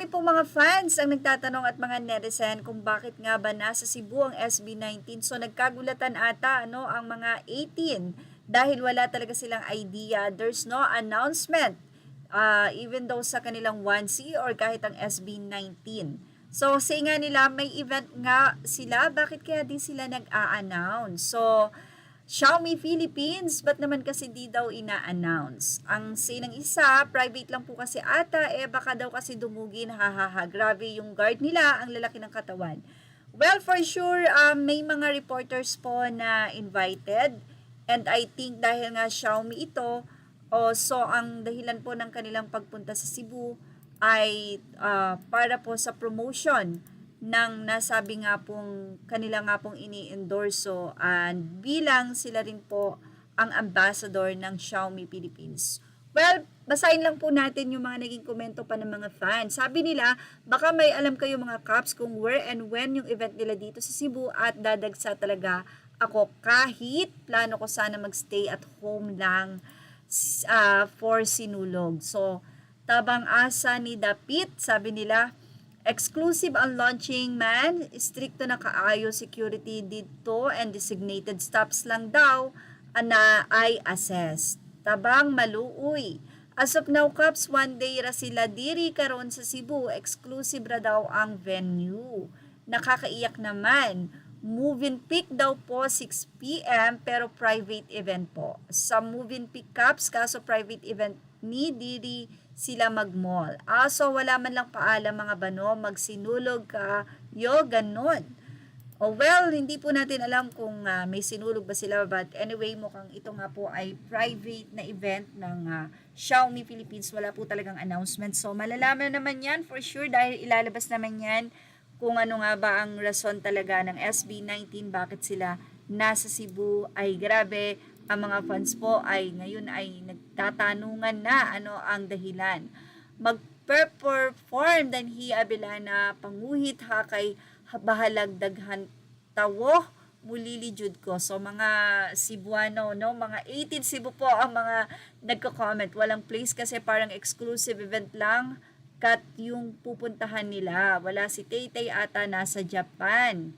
Marami pong mga fans ang nagtatanong at mga netizen kung bakit nga ba nasa Cebu ang SB19. So nagkagulatan ata ang mga 18 dahil wala talaga silang idea. There's no announcement even though sa kanilang 1C or kahit ang SB19. So say nga nila may event nga sila, bakit kaya di sila nag-a-announce? So Xiaomi Philippines, ba't naman kasi di daw ina-announce? Ang say ng isa, private lang po kasi ata, baka daw kasi dumugin, hahaha, grabe yung guard nila, ang lalaki ng katawan. Well, for sure, may mga reporters po na invited, and I think dahil nga Xiaomi ito, so ang dahilan po ng kanilang pagpunta sa Cebu ay para po sa promotion ng nasabi nga pong kanila nga pong ini-endorso and bilang sila rin po ang ambassador ng Xiaomi Philippines. Well, basahin lang po natin yung mga naging komento pa ng mga fans. Sabi nila, baka may alam kayo mga Caps kung where and when yung event nila dito sa Cebu at dadagsa talaga ako kahit plano ko sana magstay at home lang for sinulog. So, tabang asa ni Dapit, sabi nila, exclusive ang launching man, stricto na kaayo security dito and designated stops lang daw na ay assessed. Tabang maluoy. As of now, Caps, one day ra sila diri karon sa Cebu, exclusive ra daw ang venue. Nakakaiyak naman. Move-in peak daw po 6 p.m. pero private event po. Sa move-in peak Caps, kaso private event ni diri sila mag-mall. So wala man lang paalam mga bano, magsinulog ka, ganon. Well, hindi po natin alam kung may sinulog ba sila, but anyway, mukhang ito nga po ay private na event ng Xiaomi Philippines. Wala po talagang announcement. So malalaman naman yan for sure dahil ilalabas naman yan kung ano nga ba ang rason talaga ng SB19, bakit sila nasa Cebu. Ay grabe, ang mga fans po ay ngayon ay nagtatanungan na ano ang dahilan. Magpe-perform dan hi abilana panguhit ha kay bahalag daghan tawo mulili jud ko. So mga Cebuano, no, mga 18 Cebu po ang mga nagko-comment. Walang place kasi parang exclusive event lang kat yung pupuntahan nila. Wala si Taytay ata nasa Japan.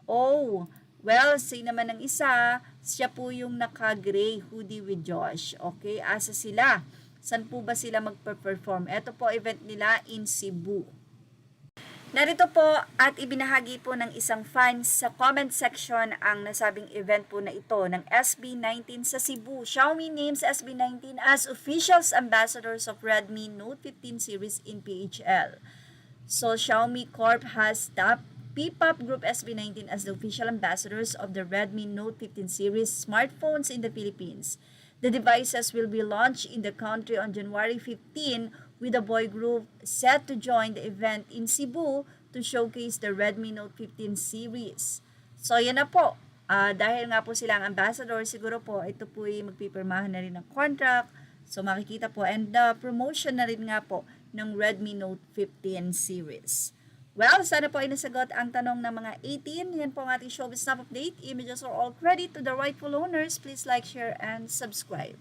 Oh, well, say naman ng isa, siya po yung naka-gray hoodie with Josh. Okay, asa sila? San po ba sila magpe-perform? Ito po event nila in Cebu. Narito po at ibinahagi po ng isang fan sa comment section ang nasabing event po na ito ng SB19 sa Cebu. Xiaomi names SB19 as officials ambassadors of Redmi Note 15 series in PHL. So Xiaomi Corp has tapped P-Pop Group SB19 as the official ambassadors of the Redmi Note 15 series smartphones in the Philippines. The devices will be launched in the country on January 15 with the boy group set to join the event in Cebu to showcase the Redmi Note 15 series. So yan na po. Dahil nga po sila ang ambassador, siguro po ito po ay magpipirmahan na rin ng contract. So makikita po and the promotion na rin nga po ng Redmi Note 15 series. Well, sana po ay nasagot ang tanong ng mga 18. Yan po ang ating showbiz snap update. Images are all credit to the rightful owners. Please like, share, and subscribe.